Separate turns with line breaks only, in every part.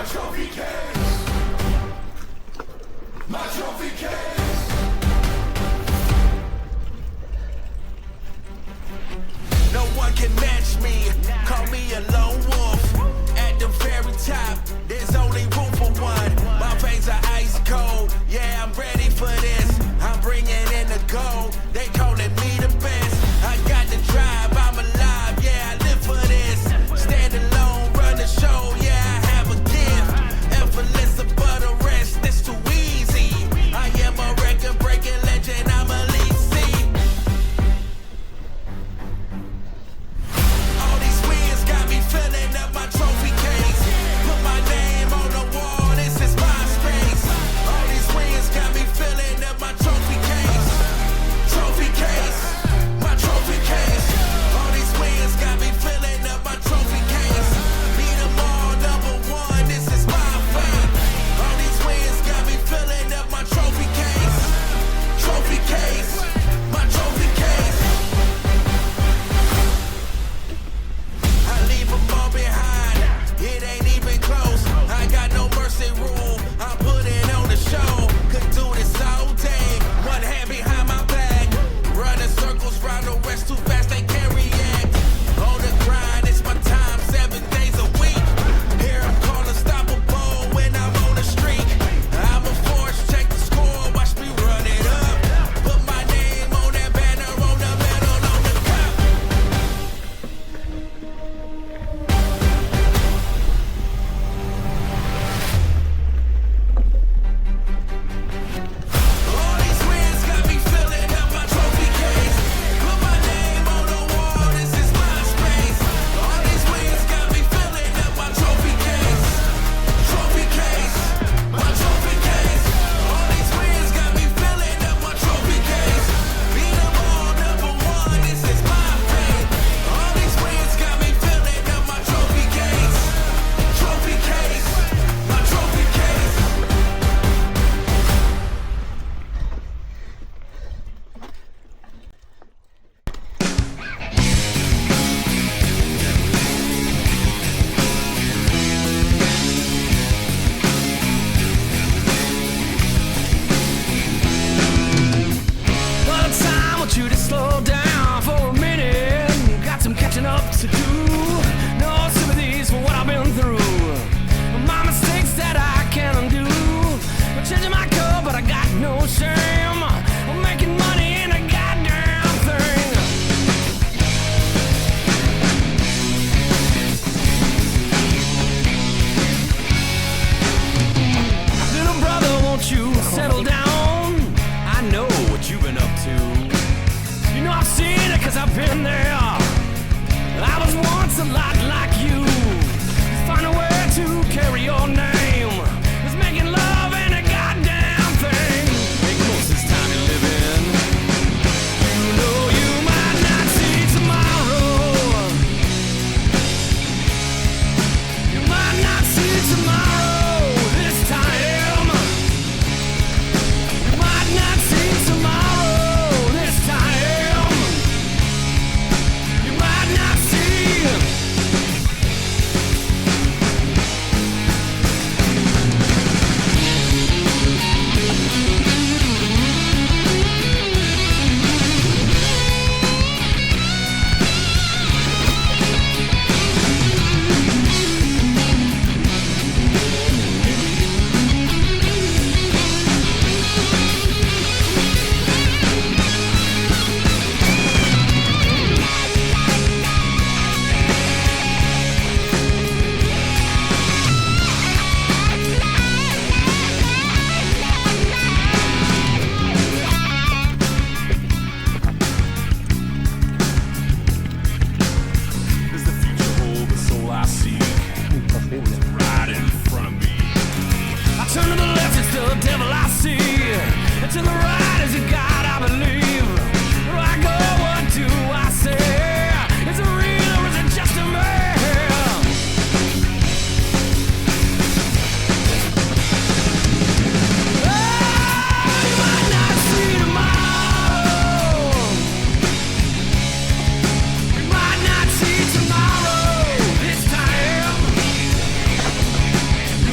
No one can match me, call me a lone wolf. At the very top, there's only room for one. My veins are ice cold, yeah, I'm ready for this. I'm bringing in the gold, they calling me the best. I got the drive, I'm alive, yeah, I live for this. Stand alone, run the show, yeah, I have a gift. Effortless above the rest, it's too easy. I am a record-breaking legend, I'm elite C. All these wins got me filling up my trophy case. Put my name on the wall, this is my space. All these wins got me filling up my trophy case. Trophy case, my trophy case. All these wins got me filling up my trophy case. Beat them all, number one, this is my fate. All these wins got me filling up my trophy case. Trophy case, my trophy case. I leave them all behind, it ain't even close. I got no mercy rule, I put it on the show. Could do this all day, one hand behind my back. Running circles round the west too fast, they can't react. On the grind, it's my time, 7 days a week. Here I'm called unstoppable when I'm on the street. I'm a force, check the score, watch me run it up. Put my name on that banner, on the medal, on the cup. All these wins got me filling up my trophy case. Put my name on the wall, this is my space. All these wins got me filling up my trophy case. Trophy case, my trophy case. All these wins got me filling up my trophy case. Beat them all, number one, this is my fate. All these wins got me filling up my trophy case. Trophy case, my trophy case.
Well, it's time, I want you to slow down for a minute. Got some catching up to do. No sympathies for what I've been through. My mistakes that I can't undo. I'm changing my cup, but I got no shame. I'm making money in a goddamn thing. Little brother, won't you settle down? I know what you've been up to. You know I've seen it 'cause I've been there. I was once a lot like you. Find a way to carry your name. It's making love ain't a goddamn thing. Make the most of this time you're living. You know you might not see tomorrow. You might not see tomorrow this time. You might not see tomorrow this time. You might not see. Does the future hold the soul I seek? Right in front of me. I turn to the left, it's the devil I see. And to the right is a God I believe. Where I go, what do I say? Is it real or is it just a man? Oh, you might not see tomorrow. You might not see tomorrow this time. You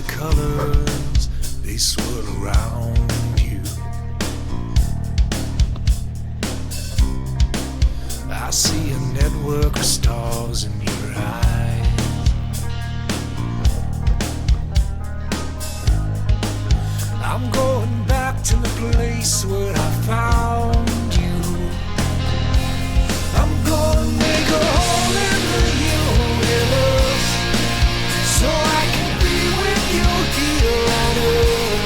the colors, they swirl around you. I see a network of stars in your eyes. I'm going back to the place where I found you. I'm gonna make a hole in the universe, so I can be with you here on earth.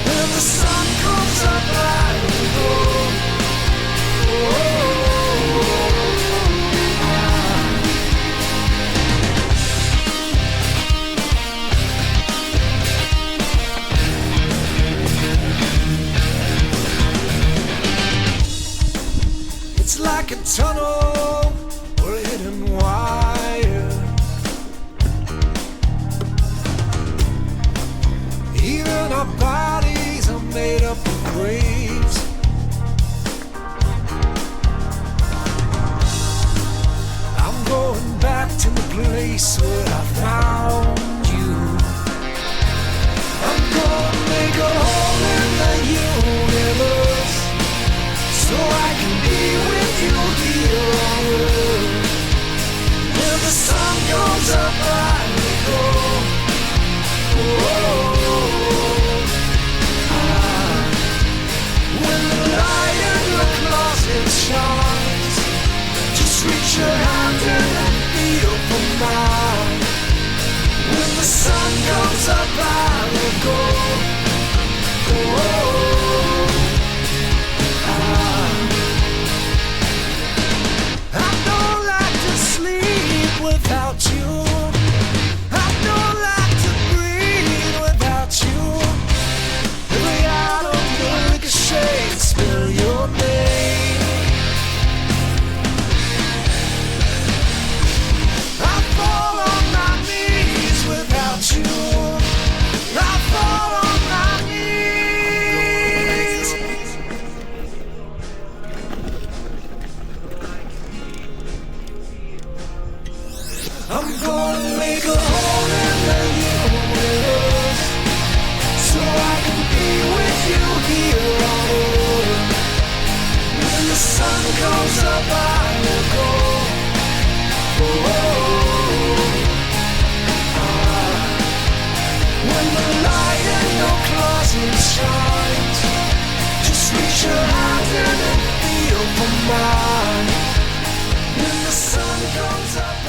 When the sun comes up, I will go. It's like a tunnel or a hidden wire. Even our bodies are made up of waves. I'm going back to the place where I found you. I'm gonna make a hole in the universe, so I can be with you here on earth. When the sun goes up, I will go. When the light in your closet shines, just reach your hand in and feel for mine. When the sun goes up, I will go. I don't like to sleep without you. I don't like to breathe without you. Every atom will ricochet and spell your name. I fall on my knees without you. I fall on my knees. I'm gonna make a hole in the universe, so I can be with you here on earth. When the sun goes up, I will go. When the light in your closet shines, just reach your hand in and feel for mine. When the sun comes up,